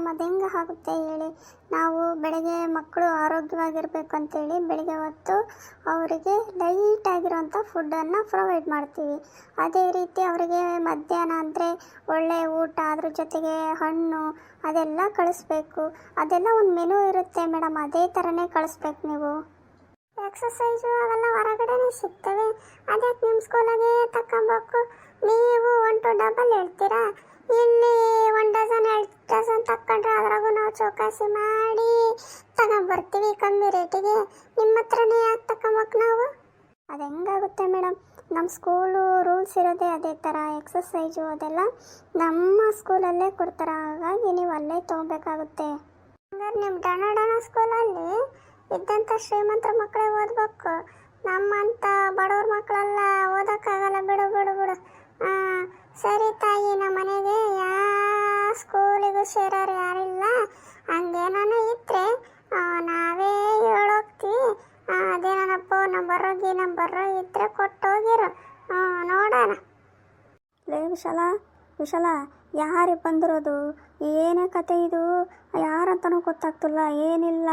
ಅದು ಹೆಂಗೆ ಆಗುತ್ತೆ ಹೇಳಿ. ನಾವು ಬೆಳಗ್ಗೆ ಮಕ್ಕಳು ಆರೋಗ್ಯವಾಗಿರಬೇಕು ಅಂತೇಳಿ ಬೆಳಗ್ಗೆ ಹೊತ್ತು ಅವರಿಗೆ ಲೈಟಾಗಿರೋಂಥ ಫುಡ್ಡನ್ನು ಪ್ರೊವೈಡ್ ಮಾಡ್ತೀವಿ. ಅದೇ ರೀತಿ ಅವರಿಗೆ ಮಧ್ಯಾಹ್ನ ಅಂದರೆ ಒಳ್ಳೆಯ ಊಟ, ಅದ್ರ ಜೊತೆಗೆ ಹಣ್ಣು ಅದೆಲ್ಲ ಕಳಿಸ್ಬೇಕು. ಅದೆಲ್ಲ ಒಂದು ಮೆನು ಇರುತ್ತೆ ಮೇಡಮ್, ಅದೇ ಥರನೇ ಕಳಿಸ್ಬೇಕು ನೀವು. ಎಕ್ಸಸೈಸು ಅವೆಲ್ಲ ಹೊರಗಡೆನೇ ಸಿಗ್ತವೆ, ಅದಕ್ಕೆ ನಿಮ್ಮ ಸ್ಕೂಲಾಗೆ ತಗೊಬೇಕು. ನೀವು 1 to ಡಬಲ್ ಹೇಳ್ತೀರಾ, ಇಲ್ಲಿ 1 ಡಜನ್ 2 ಡಜನ್ ತಕ್ಕೊಂಡ್ರೆ ಅದ್ರಾಗೂ ನಾವು ಚೌಕಾಸಿ ಮಾಡಿ ತಗೊಂಬರ್ತೀವಿ ಕಮ್ಮಿ ರೇಟಿಗೆ. ನಿಮ್ಮ ಹತ್ರನೇ ಯಾಕೆ ತಗೊಬೇಕು ನಾವು? ಅದು ಹೆಂಗಾಗುತ್ತೆ ಮೇಡಮ್, ನಮ್ಮ ಸ್ಕೂಲು ರೂಲ್ಸ್ ಇರೋದೇ ಅದೇ ಥರ. ಎಕ್ಸಸೈಸು ಅದೆಲ್ಲ ನಮ್ಮ ಸ್ಕೂಲಲ್ಲೇ ಕೊಡ್ತಾರೆ, ಹಾಗಾಗಿ ನೀವು ಅಲ್ಲೇ ತೊಗೊಬೇಕಾಗುತ್ತೆ. ಹಂಗಾರೆ ನಿಮ್ಮ ಡಣ ಸ್ಕೂಲಲ್ಲಿ ಇದ್ದಂಥ ಶ್ರೀಮಂತರ ಮಕ್ಕಳೇ ಓದ್ಬೇಕು, ನಮ್ಮಂಥ ಬಡವ್ರ ಮಕ್ಕಳೆಲ್ಲ ಓದೋಕ್ಕಾಗಲ್ಲ. ಬಿಡು. ಸರಿ ತಾಯಿ, ನಮ್ಮ ಮನೆಗೆ ಯಾವ ಸ್ಕೂಲಿಗೂ ಸೇರೋರು ಯಾರಿಲ್ಲ. ಹಂಗೇನಾನು ಇದ್ರೆ ನಾವೇ ಹೇಳೋಗ್ತೀವಿ. ಅದೇನಪ್ಪ ನಂಬರ್ ಇದ್ರೆ ಕೊಟ್ಟೋಗಿರು, ನೋಡೋಣ. ಲೇ ವಿಶಾಲ ಯಾರಿಗೆ ಬಂದಿರೋದು? ಏನೇ ಕತೆ ಇದು? ಯಾರಂತನೂ ಗೊತ್ತಾಗ್ತಿಲ್ಲ, ಏನಿಲ್ಲ.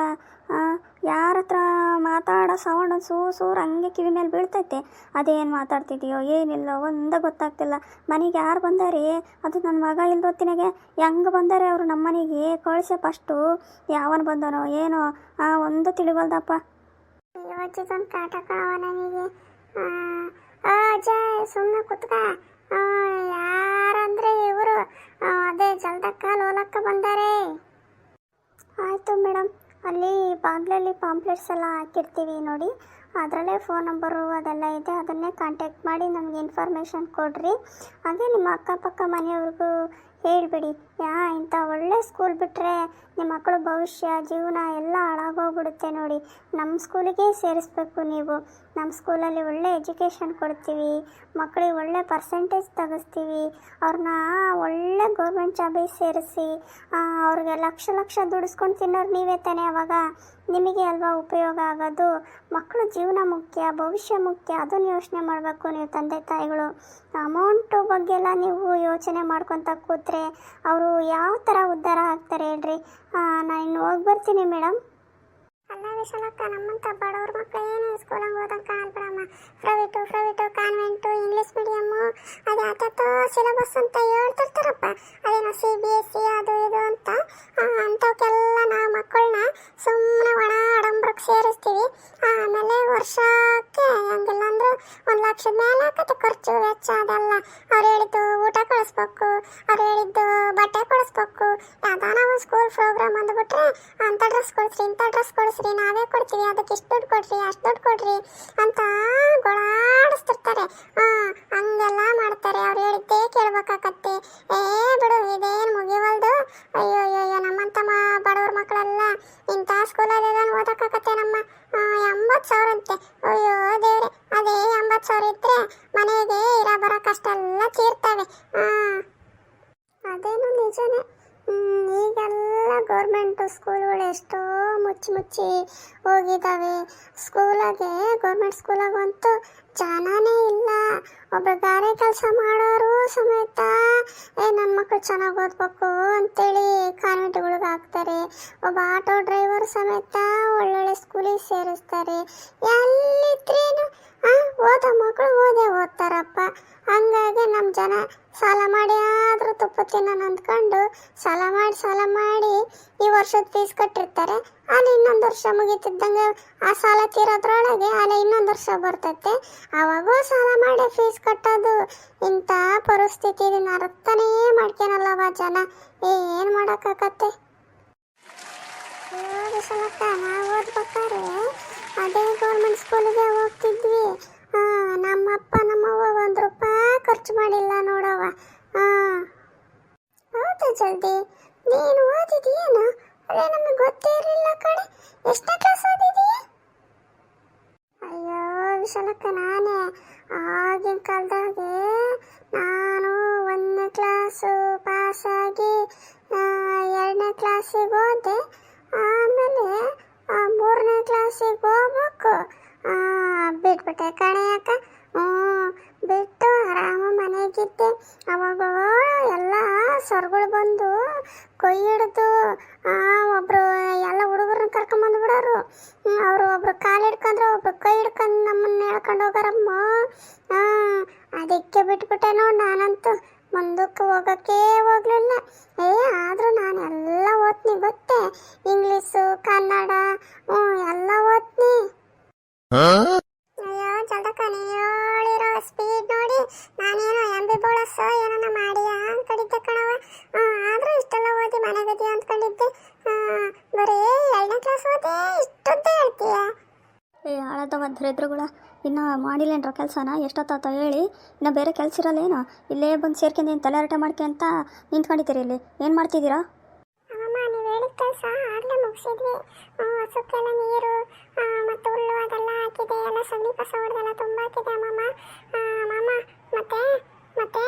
ಯಾರ ಹತ್ರ ಮಾತಾಡೋ ಸೌಂಡ್ ಸೂರು ಹಂಗೆ ಕಿವಿ ಮೇಲೆ ಬೀಳ್ತೈತೆ. ಅದೇನು ಮಾತಾಡ್ತಿದೆಯೋ ಏನಿಲ್ಲ ಒಂದೇ ಗೊತ್ತಾಗ್ತಿಲ್ಲ. ಮನೆಗೆ ಯಾರು ಬಂದಾರೆ? ಅದು ನನ್ನ ಮಗ ಇಲ್ದೊತ್ತಿನಾಗೆ ಹೆಂಗೆ ಬಂದಾರೆ ಅವರು ನಮ್ಮ ಮನೆಗೆ? ಕಳಿಸೆ ಫಸ್ಟು. ಯಾವನು ಬಂದನೋ ಏನೋ ಒಂದು ತಿಳಿವಲ್ದಪ್ಪ. ಇವತ್ತಿಗೊಂದು ಕಾಟ ಕಣವ ನನಗೆ. ಅಜಯ್ ಸುಮ್ಮನೆ ಕುತ್ಕ. ಯಾರಂದ್ರೆ ಇವರು ಅದೇ ಜಲ್ದಕ್ಕ ಲೋಲಕ್ಕ ಬಂದಾರೆ. ಆಯಿತು ಮೇಡಮ್, ಅಲ್ಲಿ ಬಾಗಿಲಲ್ಲಿ ಪಾಂಪ್ಲೆಟ್ಸ್ ಎಲ್ಲ ಹಾಕಿರ್ತೀವಿ ನೋಡಿ, ಅದರಲ್ಲೇ ಫೋನ್ ನಂಬರು ಅದೆಲ್ಲ ಇದೆ, ಅದನ್ನೇ ಕಾಂಟ್ಯಾಕ್ಟ್ ಮಾಡಿ ನಮಗೆ ಇನ್ಫಾರ್ಮೇಷನ್ ಕೊಡ್ರಿ. ಹಾಗೆ ನಿಮ್ಮ ಅಕ್ಕಪಕ್ಕ ಮನೆಯವ್ರಿಗೂ ಹೇಳಿಬಿಡಿ. ಇಂಥ ಒಳ್ಳೆ ಸ್ಕೂಲ್ ಬಿಟ್ಟರೆ ನಿಮ್ಮ ಮಕ್ಕಳು ಭವಿಷ್ಯ ಜೀವನ ಎಲ್ಲ ಹಾಳಾಗೋಗ್ಬಿಡುತ್ತೆ ನೋಡಿ. ನಮ್ಮ ಸ್ಕೂಲಿಗೆ ಸೇರಿಸ್ಬೇಕು ನೀವು. ನಮ್ಮ ಸ್ಕೂಲಲ್ಲಿ ಒಳ್ಳೆ ಎಜುಕೇಷನ್ ಕೊಡ್ತೀವಿ, ಮಕ್ಕಳಿಗೆ ಒಳ್ಳೆ ಪರ್ಸೆಂಟೇಜ್ ತೆಗಿಸ್ತೀವಿ. ಅವ್ರನ್ನ ಒಳ್ಳೆ ಗೌರ್ಮೆಂಟ್ ಜಾಬಿಗೆ ಸೇರಿಸಿ ಅವ್ರಿಗೆ ಲಕ್ಷ ದುಡಿಸ್ಕೊಂಡು ತಿನ್ನೋರು ನೀವೇ ತಾನೇ. ಅವಾಗ ನಿಮಗೆ ಅಲ್ವಾ ಉಪಯೋಗ ಆಗೋದು. ಮಕ್ಕಳ ಜೀವನ ಮುಖ್ಯ, ಭವಿಷ್ಯ ಮುಖ್ಯ, ಅದನ್ನು ಯೋಚನೆ ಮಾಡಬೇಕು ನೀವು ತಂದೆ ತಾಯಿಗಳು. ಅಮೌಂಟು ಬಗ್ಗೆ ಎಲ್ಲ ನೀವು ಯೋಚನೆ ಮಾಡ್ಕೊತ ಕೂತ್ರೆ ಅವರು ಯಾವ ಥರ ಉದ್ಧಾರ ಆಗ್ತಾರೆ ಹೇಳ್ರಿ. ನಾನು ಇನ್ನು ಹೋಗಿ ಬರ್ತೀನಿ ಮೇಡಮ್. ಅಲ್ಲ ವಿಶಾಲಕ್ಕ, ನಮ್ಮಂಥ ಬಡವ್ರ ಮಕ್ಕಳು ಏನು ಸ್ಕೂಲಾಗ ಓದೋಕೆ ಕಾಣಲ್ಬಿಡಮ್ಮ. ಪ್ರೈವೇಟು ಕಾನ್ವೆಂಟು ಇಂಗ್ಲೀಷ್ ಮೀಡಿಯಮ್ಮು ಅದು ಯಾತೋ ಸಿಲೆಬಸ್ ಅಂತ ಹೇಳ್ತಿರ್ತಾರಪ್ಪ. ಅದೇನೋ CBSE ಅದು ಇದು ಅಂತ ಅಂಥವಕ್ಕೆಲ್ಲ ನಾವು ಮಕ್ಕಳನ್ನ ಸುಮ್ಮನೆ ಒಣ ಆಡಂಬರಕ್ಕೆ ಸೇರಿಸ್ತೀವಿ. ಆಮೇಲೆ ವರ್ಷಕ್ಕೆ ಹಂಗಿಲ್ಲ ಅಂದರೂ 1 ಲಕ್ಷದ ಮೇಲೆ ಆಕತ್ತೆ ಖರ್ಚು ವೆಚ್ಚ. ಅದೆಲ್ಲ ಅವ್ರು ಹೇಳಿದ್ದು ಊಟ ಕಳಿಸ್ಬೇಕು, ಅವ್ರು ಹೇಳಿದ್ದು ಬಟ್ಟೆ ಕೊಡಿಸ್ಬೇಕು. ಯಾವ್ದಾನ ಒಂದು ಸ್ಕೂಲ್ ಪ್ರೋಗ್ರಾಮ್ ಅಂದ್ಬಿಟ್ರೆ ಅಂಥ ಡ್ರೆಸ್ ಕೊಡಿಸ್ರಿ, ಇಂಥ ಡ್ರೆಸ್ ಕೊಡಿಸ್ರಿ, ನಾವೇ ಕೊಡ್ತೀವಿ, ಅದಕ್ಕೆ ಇಷ್ಟು ದುಡ್ಡು ಕೊಡ್ರಿ, ಅಷ್ಟು ದುಡ್ಡು ಕೊಡ್ರಿ ಅಂತ ಗೊಳಾಡಿಸ್ತಿರ್ತಾರೆ. ಹಂಗೆಲ್ಲ ಮಾಡ್ತಾರೆ. ಅವ್ರು ಹೇಳಿದ್ದೇ ಕೇಳ್ಬೇಕಾಕತ್ತೆ. ಬಿಡು, ಇದೇನು ಮುಗಿವಲ್ದು. ಅಯ್ಯೋ ನಮ್ಮಂಥ ಬಡವ್ರ ಮಕ್ಕಳೆಲ್ಲ ಇಂಥ ಸ್ಕೂಲಲ್ಲೆಲ್ಲ ಓದಕ್ಕಾಗತ್ತೆ ನಮ್ಮ 80,000 ಅಂತೆ. ಅಯ್ಯೋ ದೇವ್ರೆ, ಅದೇ 80,000 ಇದ್ರೆ ಮನೆಗೆ ಬರೋ ಕಷ್ಟ ಎಲ್ಲ ತೀರ್ತವೆ. ಅದೇನು ನಿಜನೇ. ಈಗೆಲ್ಲ ಗೌರ್ಮೆಂಟು ಸ್ಕೂಲ್ಗಳು ಎಷ್ಟೋ ಮುಚ್ಚಿ ಹೋಗಿದ್ದಾವೆ. ಸ್ಕೂಲಾಗೆ ಗೌರ್ಮೆಂಟ್ ಸ್ಕೂಲಾಗಂತೂ ಜನನೇ ಇಲ್ಲ. ಒಬ್ಬರು ಗಾರೆ ಕೆಲಸ ಮಾಡೋರು ಸಮೇತ ನನ್ನ ಮಕ್ಕಳು ಚೆನ್ನಾಗಿ ಓದ್ಬೇಕು ಅಂತೇಳಿ ಕಾನ್ವೆಂಟ್ಗಳಿಗೆ ಹಾಕ್ತಾರೆ. ಒಬ್ಬ ಆಟೋ ಡ್ರೈವರ್ ಸಮೇತ ಒಳ್ಳೊಳ್ಳೆ ಸ್ಕೂಲಿಗೆ ಸೇರಿಸ್ತಾರೆ. ಎಲ್ಲಿದ್ರೇನು ಓದೋ ಮಕ್ಕಳು ಓದ್ತಾರಪ್ಪ. ಹಂಗಾಗಿ ನಮ್ಮ ಜನ ಸಾಲ ಮಾಡಿ ಆದರೂ ತುಪ್ಪ ತಿನ್ನೋಣ ಅಂದ್ಕೊಂಡು ಸಾಲ ಮಾಡಿ ಈ ವರ್ಷದ ಫೀಸ್ ಕಟ್ಟಿರ್ತಾರೆ. ಅಲ್ಲಿ ಇನ್ನೊಂದು ವರ್ಷ ಮುಗಿತಿದ್ದಂಗೆ ಆ ಸಾಲ ತೀರೋದ್ರೊಳಗೆ ಅಲ್ಲಿ ಇನ್ನೊಂದು ವರ್ಷ ಬರ್ತೈತೆ. ಅವಾಗೂ ಸಾಲ ಮಾಡಿ ಫೀಸ್ ಕಟ್ಟೋದು. ಇಂಥ ಪರಿಸ್ಥಿತಿ ಅರ್ಥನೇ ಮಾಡ್ಕೊಳಲ್ಲವ ಜನ. ಏನು ಮಾಡೋಕ್ಕಾಗತ್ತೆ? ವಿಶಾಲಕ್ಕ, ನಾವು ಓದ್ಬೇಕಾದ್ರೆ ಅದೇ ಗೌರ್ಮೆಂಟ್ ಸ್ಕೂಲಿಗೆ ಹೋಗ್ತಿದ್ವಿ. ನಮ್ಮಪ್ಪ ನಮ್ಮವ್ವ 1 ರೂಪಾಯಿ ಖರ್ಚು ಮಾಡಿಲ್ಲ ನೋಡವ. ಹೌದಾ ಜಲ್ದಿ? ನೀನು ಓದಿದೀಯೇನು? ಅದೇ ನಮಗೆ ಗೊತ್ತೇ ಇರಲಿಲ್ಲ ಕಡೆ. ಎಷ್ಟನೇ ಕ್ಲಾಸ್ ಓದಿದೀಯ? ಅಯ್ಯೋ ವಿಶಾಲಕ್ಕ, ನಾನೇ ಆಗಿನ ಕಾಲದಾಗೆ ನಾನು 1ನೇ ಕ್ಲಾಸು ಪಾಸಾಗಿ 2ನೇ ಕ್ಲಾಸಿಗೆ ಹೋದೆ. ಆಮೇಲೆ 3ನೇ ಕ್ಲಾಸಿಗೆ ಹೋಗ್ಬೇಕು ಬಿಟ್ಬಿಟ್ಟೆ ಕಣೆ. ಯಾಕ? ಬಿಟ್ಟು ಆರಾಮ ಮನೆಗೆ ಆಗಿದ್ದೆ. ಅವಾಗ ಎಲ್ಲ ಸರ್ಗಳು ಬಂದು ಕೊಯ್ ಹಿಡ್ದು ಒಬ್ರು ಎಲ್ಲ ಹುಡುಗರನ್ನ ಕರ್ಕೊಂಬಂದು ಬಿಡೋರು. ಅವರು ಒಬ್ರು ಕಾಲು ಹಿಡ್ಕೊಂಡ್ರೆ ಒಬ್ರು ಕೈ ಹಿಡ್ಕೊಂಡು ನಮ್ಮನ್ನ ಹೇಳ್ಕೊಂಡು ಹೋಗಾರಮ್ಮ. ಅದಕ್ಕೆ ಬಿಟ್ಬಿಟ್ಟೆ ನೋಡಿ, ನಾನಂತೂ ಮುಂದಕ್ಕೆ ಹೋಗೋಕ್ಕೆ ಹೋಗ್ಲಿಲ್ಲ. ಆದರೂ ನಾನು ಎಲ್ಲ ಓದ್ತೀನಿ ಗೊತ್ತೇ, ಇಂಗ್ಲೀಷು ಕನ್ನಡ ಎಲ್ಲ ಓದ್ತೀನಿ. ಅಯ್ಯೋ ಜಲ್ದಕ್ಕ ಹೇಳಿರೋ ಸ್ಪೀಡ್ ನೋಡಿ ನಾನೇನೋ MB ಏನನ್ನ ಮಾಡಿಯ ಅಂದ್ಕೊಂಡಿದ್ದೆ ಕಣವ. ಆದರೂ ಇಷ್ಟೆಲ್ಲ ಓದಿ ಮನೆಗದಿ ಅಂದ್ಕೊಂಡಿದ್ದೆ. ಬರೀ 2ನೇ ಕ್ಲಾಸ್ ಓದಿ ಇಷ್ಟೊತ್ತೇ ಹೇಳ್ತೀಯ. ಹಾಳಾದವ ದರಿದ್ರಗಳ, ಇನ್ನು ಮಾಡಿಲ್ಲೇನ್ರ ಕೆಲಸನ? ಎಷ್ಟೊತ್ತಾತ ಹೇಳಿ, ಇನ್ನು ಬೇರೆ ಕೆಲಸ ಇರಲ್ಲೇನು? ಇಲ್ಲೇ ಬಂದು ಸೇರ್ಕೊಂಡು ತಲೆಹರಟೆ ಮಾಡ್ಕೆ ಅಂತ ನಿಂತ್ಕೊಂಡಿದ್ದೀರಿ. ಇಲ್ಲಿ ಏನು ಮಾಡ್ತಿದ್ದೀರಾ? ಅಮ್ಮಮ್ಮ ನೀವು ಹೇಳಿದ ಕೆಲಸ ಆಗಲೇ ಮುಗಿಸಿದ್ವಿ. ಹಸುಕ್ಕೆಲ್ಲ ನೀರು ಮತ್ತು ಹುಲ್ಲು ಅದೆಲ್ಲ ಹಾಕಿದೆ, ಎಲ್ಲ ಸಗಣಿ ಕಸ ಹೊಡೆದೆಲ್ಲ ತುಂಬ ಹಾಕಿದೆ ಅಮ್ಮಮ್ಮ. ಮಾಮ ಮತ್ತೆ ಮತ್ತೆ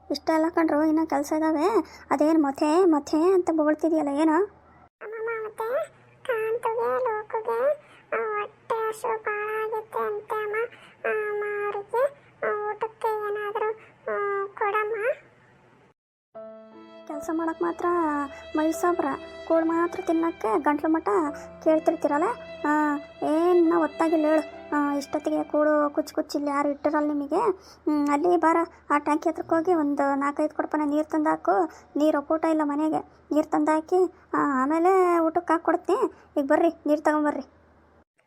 ಇಷ್ಟೆಲ್ಲ ಕಂಡ್ರು ಇನ್ನೂ ಕೆಲಸ ಇದ್ದಾವೆ. ಅದೇನು ಮತ್ತೆ ಅಂತ ಬೊಗಳ್ತಿದೆಯಲ್ಲ, ಏನು? ಅಮ್ಮಮ್ಮ ಮತ್ತೆ ಕಾಂತುಗೆ ಲೋಕಗೆ ಹೊಟ್ಟೆ ಹಸು ಭಾಳ ಆಗುತ್ತೆ ಅಂತೆ ಅಮ್ಮ. ಅವರಿಗೆ ಊಟಕ್ಕೆ ಏನಾದರೂ ಕೊಡಮ್ಮ. ಕೆಲಸ ಮಾಡೋಕ್ಕೆ ಮಾತ್ರ ಮೈಸಾಬ್ರ, ಕೂಡು ಮಾತ್ರ ತಿನ್ನೋಕ್ಕೆ ಗಂಟ್ಲು ಮಟ್ಟ ಕೇಳ್ತಿರ್ತೀರಲ್ಲ. ಏನು ಒತ್ತಾಗಿಲ್ಲ ಹೇಳು. ಇಷ್ಟೊತ್ತಿಗೆ ಕೂಡು ಕುಚ್ಚಿಲ್ಲಿ ಯಾರು ಇಟ್ಟಿರಲ್ಲ ನಿಮಗೆ. ಅಲ್ಲಿ ಬಾರ, ಆ ಟ್ಯಾಂಕಿ ಹತ್ರಕ್ಕೆ ಹೋಗಿ ಒಂದು 4-5 ಕೊಡಪನ ನೀರು ತಂದಾಕು. ನೀರು ಒಪ್ಪೂಟ ಇಲ್ಲ ಮನೆಗೆ, ನೀರು ತಂದಾಕಿ ಆಮೇಲೆ ಊಟಕ್ಕೆ ಹಾಕ್ಕೊಡ್ತೀನಿ. ಈಗ ಬರ್ರಿ, ನೀರು ತಗೊಂಬರ್ರಿ.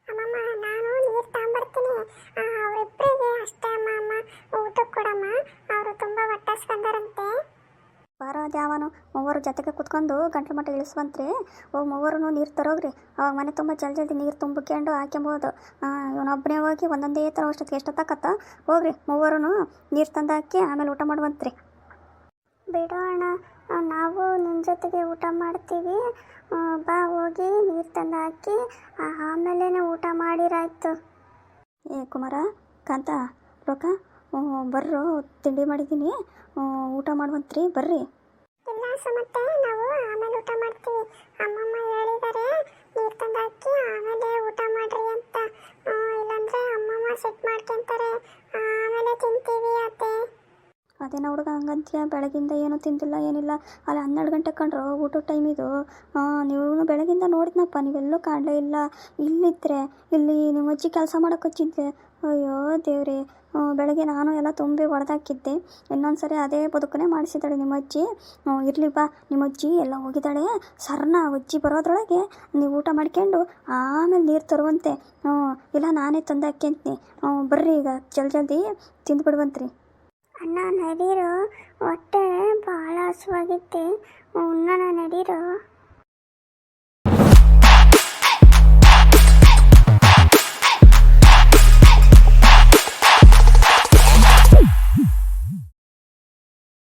ಅಮ್ಮಮ್ಮ ನಾನು ನೀರು ತಗೊಂಬರ್ತೀನಿ. ಅವರಿಬ್ಬರಿಗೆ ಅಷ್ಟೇ ಅಮ್ಮ ಊಟಕ್ಕೆ ಕೊಡಮ್ಮ. ಅವರು ತುಂಬ ಹೊಟ್ಟೆಸ್ಕೊಂಡಾರಂತೆ. ಬಾರ ಅದ್ಯಾವನು ಮೂವರು ಜೊತೆಗೆ ಕುತ್ಕೊಂಡು ಗಂಟ್ಲು ಮಟ್ಟ ಇಳಿಸ್ವಂತ್ರಿ. ಮೂವರು ನೀರು ತರೋಗ್ರಿ. ಅವಾಗ ಮನೆ ತುಂಬ ಜಲ್ದಿ ನೀರು ತುಂಬಿಕೊಂಡು ಹಾಕ್ಯಂಬೋದು. ಇವನೊಬ್ಬನೇ ಹೋಗಿ ಒಂದೊಂದೇ ಥರ ಎಷ್ಟೊತ್ತಾಕತ್ತ. ಹೋಗ್ರಿ ಮೂವರು ನೀರು ತಂದು ಹಾಕಿ ಆಮೇಲೆ ಊಟ ಮಾಡುವಂತ್ರಿ. ಬಿಡೋಣ, ನಾವು ನಿನ್ನ ಜೊತೆಗೆ ಊಟ ಮಾಡ್ತೀವಿ. ಬಾ ಹೋಗಿ ನೀರು ತಂದು ಹಾಕಿ ಆಮೇಲೆ ಊಟ ಮಾಡಿರಾಯ್ತು. ಕುಮಾರ, ಕಾಂತ, ಲೋಕ, ಬರ್ರೋ, ತಿಂಡಿ ಮಾಡಿದ್ದೀನಿ, ಊಟ ಮಾಡುವಂತ್ರಿ, ಬರ್ರಿ. ಇಲ್ಲ ಮತ್ತೆ ನಾವು ಆಮೇಲೆ ಊಟ ಮಾಡ್ತೀವಿ. ಅಮ್ಮಮ್ಮ ಹೇಳಿದ್ದಾರೆ ನೀರು ತಂದು ಹಾಕಿ ಆಮೇಲೆ ಊಟ ಮಾಡ್ರಿ ಅಂತ. ಇಲ್ಲಾಂದ್ರೆ ಅಮ್ಮಮ್ಮ ಸೆಟ್ ಮಾಡ್ಕೊಂತಾರೆ, ಆಮೇಲೆ ತಿಂತೀವಿ ಅತ್ತೆ. ಅದೇನ ಹುಡುಗ ಹಂಗಂತೀಯ? ಬೆಳಗಿಂದ ಏನೂ ತಿಂದಿಲ್ಲ ಏನಿಲ್ಲ. ಅಲ್ಲಿ 12 ಗಂಟೆ ಕಂಡ್ರು ಊಟದ ಟೈಮ್ ಇದು. ನೀವು ಬೆಳಗಿಂದ ನೋಡಿದ್ನಪ್ಪ, ನೀವೆಲ್ಲೂ ಕಾಣಲೇ ಇಲ್ಲ. ಇಲ್ಲಿದ್ದರೆ ಇಲ್ಲಿ ನಿಮ್ಮ ಅಜ್ಜಿ ಕೆಲಸ ಮಾಡೋಕೆ ಹಚ್ಚಿದ್ದೆ. ಅಯ್ಯೋ ದೇವ್ರಿ, ಬೆಳಗ್ಗೆ ನಾನು ಎಲ್ಲ ತುಂಬಿ ಹೊಡೆದಾಕಿದ್ದೆ. ಇನ್ನೊಂದು ಸರಿ ಅದೇ ಬದುಕನೇ ಮಾಡಿಸಿದ್ದಾಳೆ ನಿಮ್ಮ ಅಜ್ಜಿ. ಇರಲಿ ಬಾ, ನಿಮ್ಮ ಅಜ್ಜಿ ಎಲ್ಲ ಹೋಗಿದ್ದಾಳೆ. ಸರ್ನ ಅಜ್ಜಿ ಬರೋದ್ರೊಳಗೆ ನೀವು ಊಟ ಮಾಡ್ಕೊಂಡು ಆಮೇಲೆ ನೀರು ತರುವಂತೆ. ಇಲ್ಲ ನಾನೇ ತಂದು ಹಾಕ್ಯಂತೀನಿ. ಬರ್ರಿ, ಈಗ ಜಲ್ದಿ ತಿಂದುಬಿಡುವಂತ್ರಿ. ಅಣ್ಣ ನಡೀರೋ, ಹೊಟ್ಟೆ ಭಾಳ ಹಸುವಾಗಿತ್ತೆ, ಉಣ್ಣೋಣ ನಡೀರೋ.